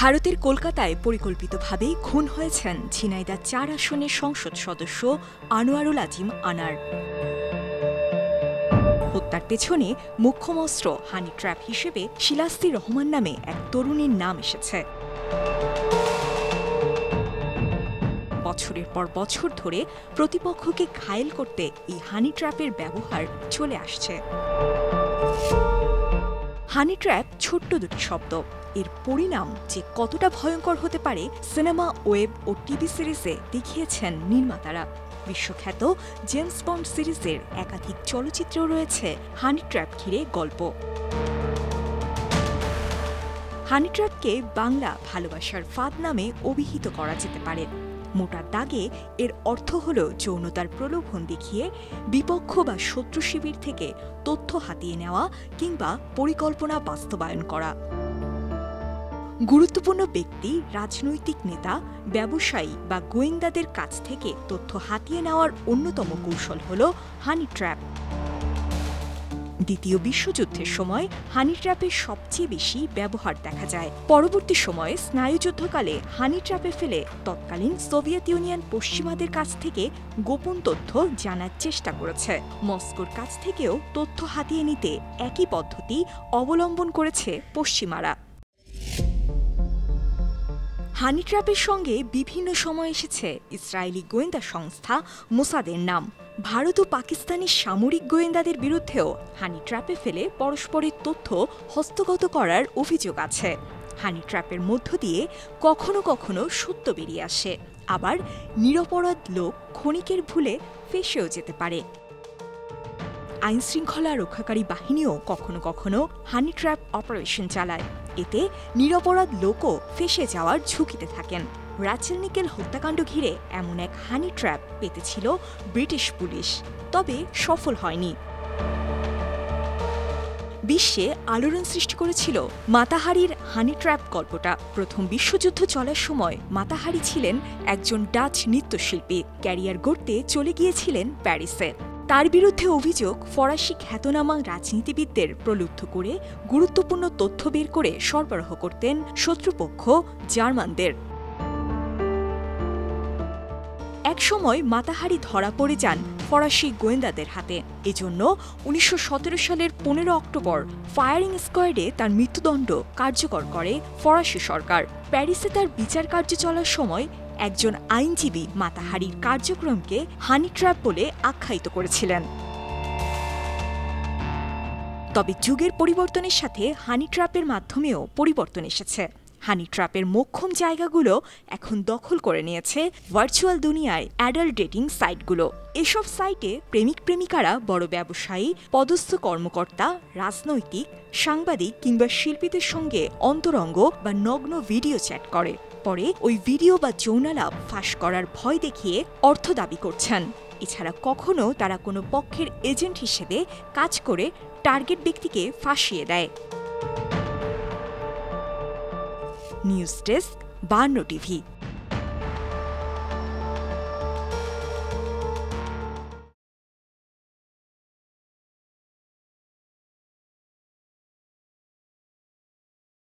ভারতের কলকাতায় পরিকল্পিতভাবে খুন হয়েছেন ঝিনাইদহ ৪ আসনের সংসদ সদস্য আনোয়ারুল আজিম আনার। হত্যার পেছনে মোক্ষম অস্ত্র হানি ট্র্যাপ হিসেবে শিলাস্তি রহমান নামে এক তরুণীর নাম এসেছে। বছরের পর বছর ধরে প্রতিপক্ষকে ঘায়েল করতে এই হানি ট্র্যাপের ব্যবহার চলে আসছে। হানি ট্র্যাপ ছোট্ট দুটি শব্দ, এর পরিণাম যে কতটা ভয়ঙ্কর হতে পারে সিনেমা, ওয়েব ও টিভি সিরিজে দেখিয়েছেন নির্মাতারা। বিশ্বখ্যাত জেমস বন্ড সিরিজের একাধিক চলচ্চিত্রেও রয়েছে হানি ট্র্যাপ ঘিরে গল্প। হানি ট্র্যাপকে বাংলা ভালোবাসার ফাঁদ নামে অভিহিত করা যেতে পারে। মোটা দাগে এর অর্থ হল যৌনতার প্রলোভন দেখিয়ে বিপক্ষ বা শত্রু শিবির থেকে তথ্য হাতিয়ে নেওয়া কিংবা পরিকল্পনা বাস্তবায়ন করা। গুরুত্বপূর্ণ ব্যক্তি, রাজনৈতিক নেতা, ব্যবসায়ী বা গোয়েন্দাদের কাছ থেকে তথ্য হাতিয়ে নেওয়ার অন্যতম কৌশল হল হানি ট্র্যাপ। দ্বিতীয় বিশ্বযুদ্ধের সময় হানি ট্র্যাপের সবচেয়ে বেশি ব্যবহার দেখা যায়। পরবর্তী সময়ে স্নায়ুযুদ্ধকালে হানি ট্র্যাপে ফেলে তৎকালীন সোভিয়েত ইউনিয়ন পশ্চিমাদের কাছ থেকে গোপন তথ্য জানার চেষ্টা করেছে। মস্কোর কাছ থেকেও তথ্য হাতিয়ে নিতে একই পদ্ধতি অবলম্বন করেছে পশ্চিমারা। হানি ট্র্যাপের সঙ্গে বিভিন্ন সময় এসেছে ইসরায়েলি গোয়েন্দা সংস্থা মোসাদের নাম। ভারত ও পাকিস্তানি সামরিক গোয়েন্দাদের বিরুদ্ধেও হানি ট্র্যাপে ফেলে পরস্পরের তথ্য হস্তগত করার অভিযোগ আছে। হানি ট্র্যাপের মধ্য দিয়ে কখনো কখনো সত্য বেরিয়ে আসে, আবার নিরপরাধ লোক ক্ষণিকের ভুলে ফেঁসেও যেতে পারে। আইনশৃঙ্খলা রক্ষাকারী বাহিনীও কখনো কখনো হানি ট্র্যাপ অপারেশন চালায়। এতে নিরপরাধ লোকও ফেঁসে যাওয়ার ঝুঁকিতে থাকেন। রাচেল নিকেল হত্যাকাণ্ড ঘিরে এমন এক হানি ট্র্যাপ পেতেছিল ব্রিটিশ পুলিশ, তবে সফল হয়নি। বিশ্বে আলোড়ন সৃষ্টি করেছিল মাতাহারির হানি ট্র্যাপ গল্পটা। প্রথম বিশ্বযুদ্ধ চলার সময় মাতাহারি ছিলেন একজন ডাচ নৃত্যশিল্পী। ক্যারিয়ার গড়তে চলে গিয়েছিলেন প্যারিসে। তার বিরুদ্ধে অভিযোগ, ফরাসি খ্যাতনামা রাজনীতিবিদদের প্রলুব্ধ করে গুরুত্বপূর্ণ তথ্য বের করে সরবরাহ করতেন শত্রুপক্ষ জার্মানদের। একসময় মাতাহারি ধরা পড়ে যান ফরাসি গোয়েন্দাদের হাতে। এজন্য ১৯১৭ সালের ১৫ অক্টোবর ফায়ারিং স্কোয়াডে তার মৃত্যুদণ্ড কার্যকর করে ফরাসি সরকার। প্যারিসে তার বিচার কার্য চলার সময় একজন আইনজীবী মাতাহারির কার্যক্রমকে হানি ট্র্যাপ বলে আখ্যায়িত করেছিলেন। তবে যুগের পরিবর্তনের সাথে হানি ট্র্যাপের মাধ্যমেও পরিবর্তন এসেছে। হানি ট্র্যাপের মোক্ষম জায়গাগুলো এখন দখল করে নিয়েছে ভার্চুয়াল দুনিয়ায় অ্যাডাল্ট ডেটিং সাইটগুলো। এসব সাইটে প্রেমিক প্রেমিকারা বড় ব্যবসায়ী, পদস্থ কর্মকর্তা, রাজনৈতিক, সাংবাদিক কিংবা শিল্পীদের সঙ্গে অন্তরঙ্গ বা নগ্ন ভিডিও চ্যাট করে। পরে ওই ভিডিও বা যৌনালাপ ফাঁস করার ভয় দেখিয়ে অর্থ দাবি করছেন। এছাড়া কখনো তারা কোনো পক্ষের এজেন্ট হিসেবে কাজ করে টার্গেট ব্যক্তিকে ফাঁসিয়ে দেয়। News desk, ৫২ TV.